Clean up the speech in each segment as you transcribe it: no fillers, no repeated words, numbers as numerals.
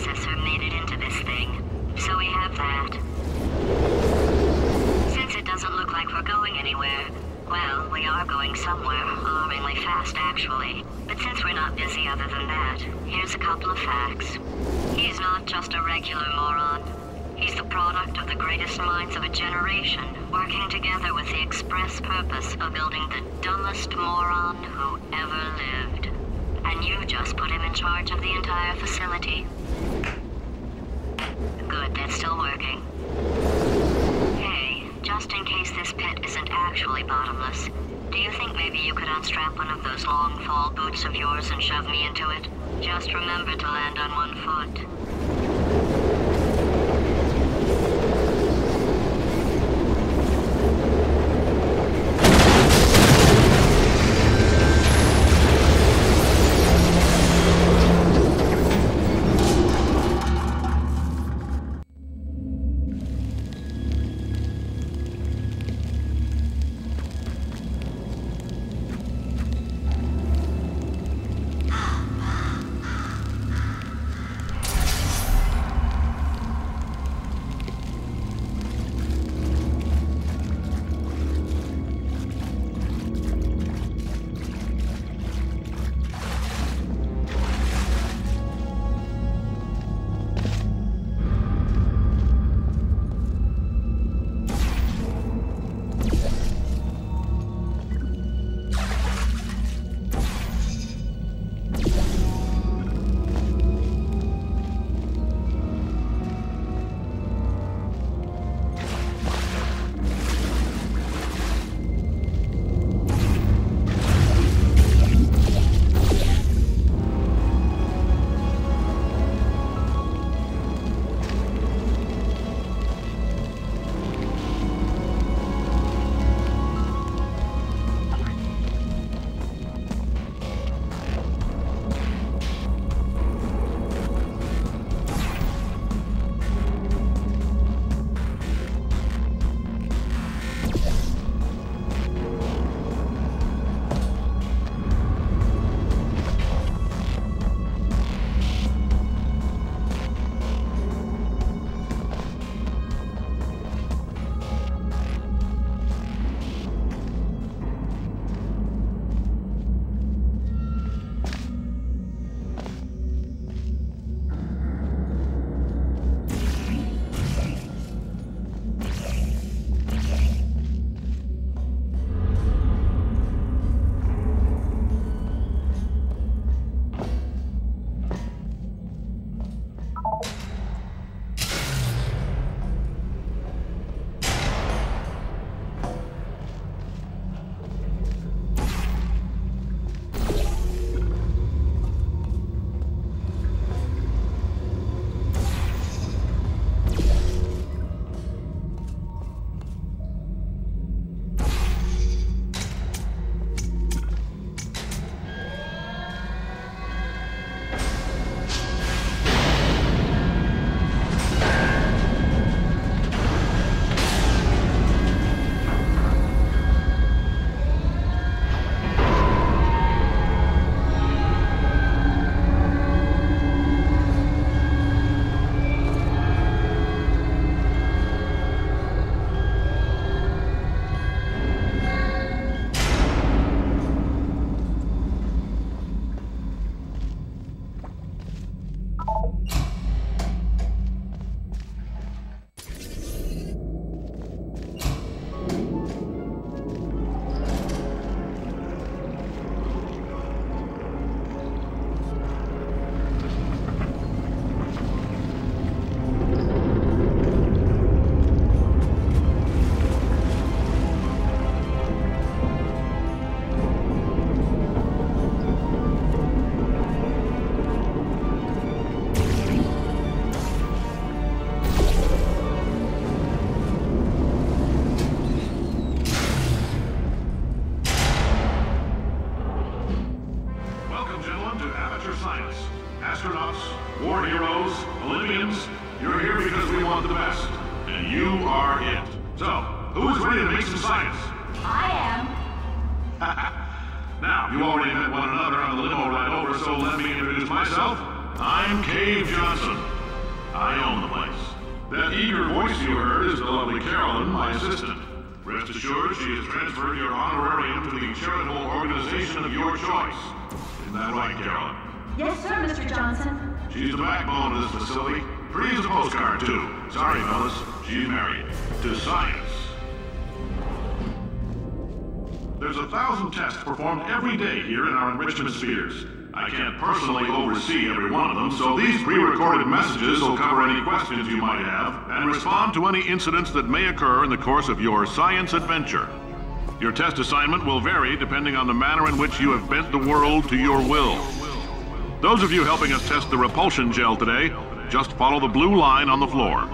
processor made it into this thing. So we have that. Since it doesn't look like we're going anywhere, well, we are going somewhere, alarmingly fast actually. But since we're not busy other than that, here's a couple of facts. He's not just a regular moron. He's the product of the greatest minds of a generation, working together with the express purpose of building the dumbest moron who ever lived. And you just put him in charge of the entire facility. Good, that's still working. Hey, just in case this pit isn't actually bottomless, do you think maybe you could unstrap one of those long fall boots of yours and shove me into it? Just remember to land on one foot. War heroes, Olympians, you're here because we want the best. And you are it. So, who's ready to make some science? I am. Now, you already met one another on the limo ride over, so let me introduce myself. I'm Cave Johnson. I own the place. That eager voice you heard is the lovely Carolyn, my assistant. Rest assured, she has transferred your honorarium to the charitable organization of your choice. Isn't that right, Carolyn? Yes, sir, Mr. Johnson. She's the backbone of this facility. Pretty as a postcard, too. Sorry, fellas. She's married. To science. There's 1,000 tests performed every day here in our enrichment spheres. I can't personally oversee every one of them, so these pre-recorded messages will cover any questions you might have and respond to any incidents that may occur in the course of your science adventure. Your test assignment will vary depending on the manner in which you have bent the world to your will. Those of you helping us test the repulsion gel today, just follow the blue line on the floor.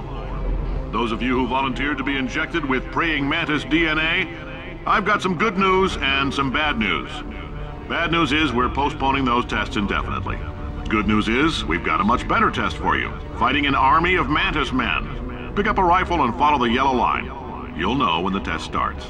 Those of you who volunteered to be injected with praying mantis DNA, I've got some good news and some bad news. Bad news is we're postponing those tests indefinitely. Good news is we've got a much better test for you. Fighting an army of mantis men. Pick up a rifle and follow the yellow line. You'll know when the test starts.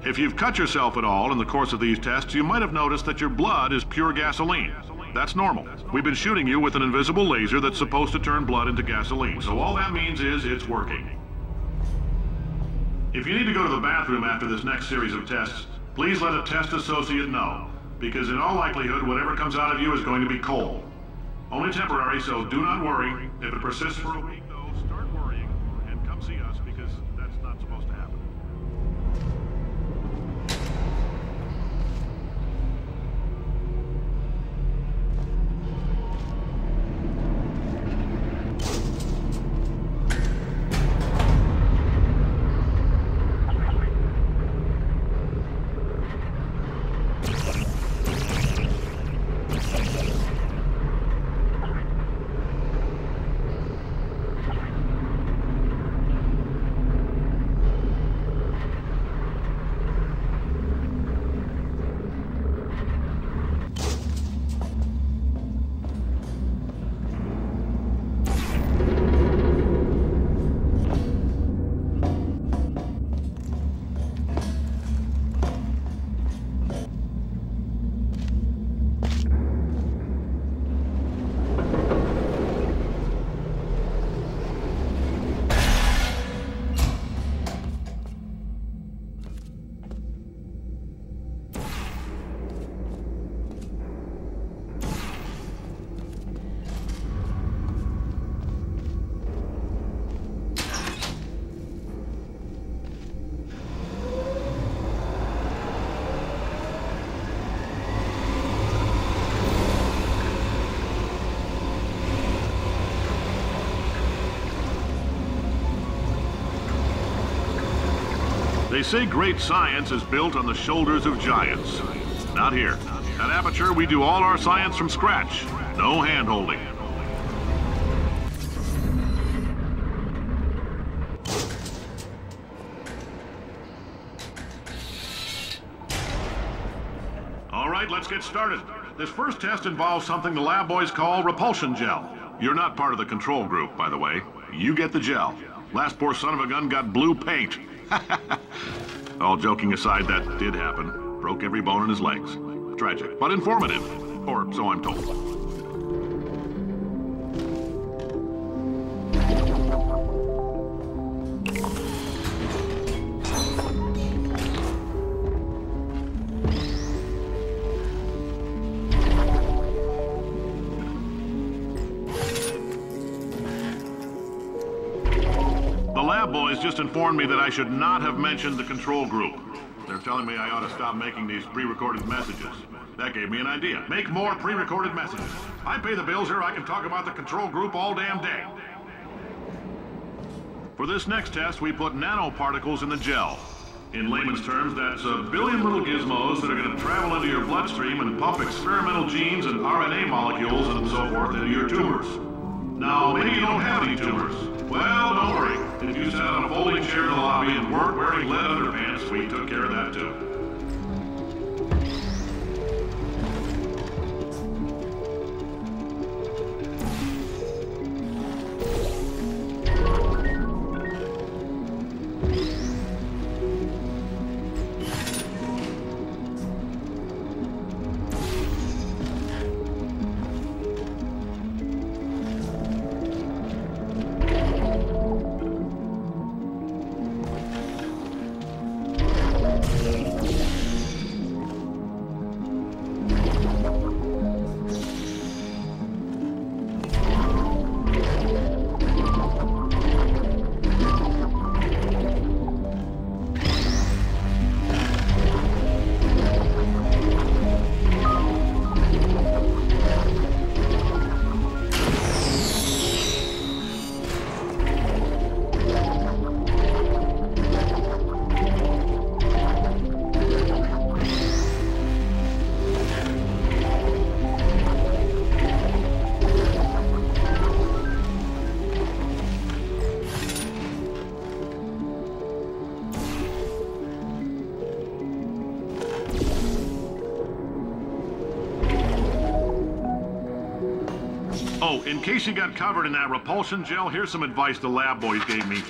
If you've cut yourself at all in the course of these tests, you might have noticed that your blood is pure gasoline. That's normal. We've been shooting you with an invisible laser that's supposed to turn blood into gasoline, so all that means is it's working. If you need to go to the bathroom after this next series of tests, please let a test associate know, because in all likelihood, whatever comes out of you is going to be coal. Only temporary, so do not worry. If it persists for a week, though, start worrying and come see us, because that's not supposed to happen. They say great science is built on the shoulders of giants. Not here. At Aperture, we do all our science from scratch. No hand-holding. All right, let's get started. This first test involves something the lab boys call repulsion gel. You're not part of the control group, by the way. You get the gel. Last poor son of a gun got blue paint. All joking aside, that did happen. Broke every bone in his legs. Tragic, but informative. Or so I'm told. The lab boys just informed me that I should not have mentioned the control group. They're telling me I ought to stop making these pre-recorded messages. That gave me an idea. Make more pre-recorded messages. I pay the bills here, I can talk about the control group all damn day. For this next test, we put nanoparticles in the gel. In layman's terms, that's a billion little gizmos that are going to travel into your bloodstream and pump experimental genes and RNA molecules and so forth into your tumors. Now, maybe you don't have any tumors. Well, don't worry. If you sat on a folding chair in the lobby and weren't wearing lead underpants, we took care of that too. Oh, in case you got covered in that repulsion gel, here's some advice the lab boys gave me.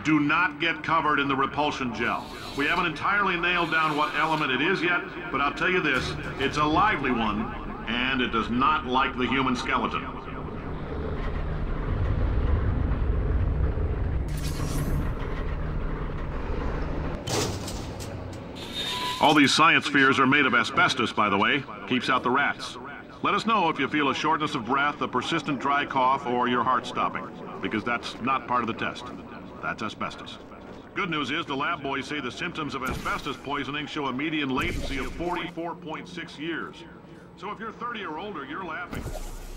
Do not get covered in the repulsion gel. We haven't entirely nailed down what element it is yet, but I'll tell you this, it's a lively one, and it does not like the human skeleton. All these science spheres are made of asbestos, by the way. Keeps out the rats. Let us know if you feel a shortness of breath, a persistent dry cough, or your heart stopping, because that's not part of the test. That's asbestos. Good news is the lab boys say the symptoms of asbestos poisoning show a median latency of 44.6 years. So if you're 30 or older, you're laughing.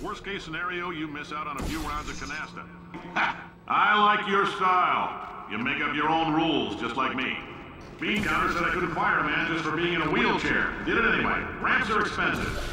Worst case scenario, you miss out on a few rounds of canasta. Ha! I like your style. You make up your own rules, just like me. Bean Counter said I couldn't fire a man just for being in a wheelchair. Did it anyway. Ramps are expensive.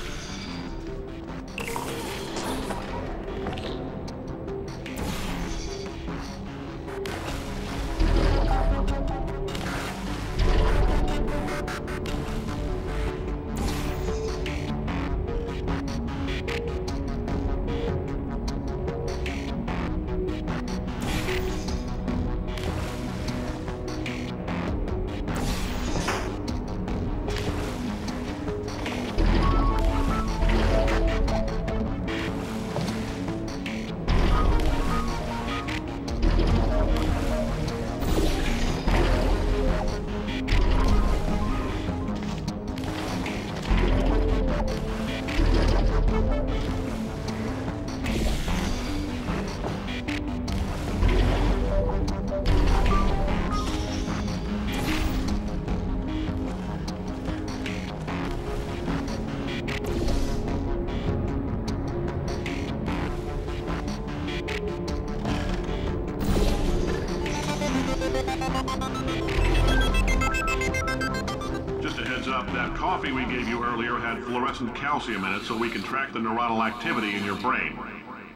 Just a heads up, that coffee we gave you earlier had fluorescent calcium in it so we can track the neuronal activity in your brain.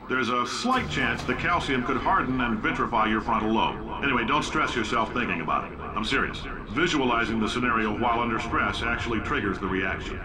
There's a slight chance the calcium could harden and vitrify your frontal lobe. Anyway, don't stress yourself thinking about it. I'm serious. Visualizing the scenario while under stress actually triggers the reaction.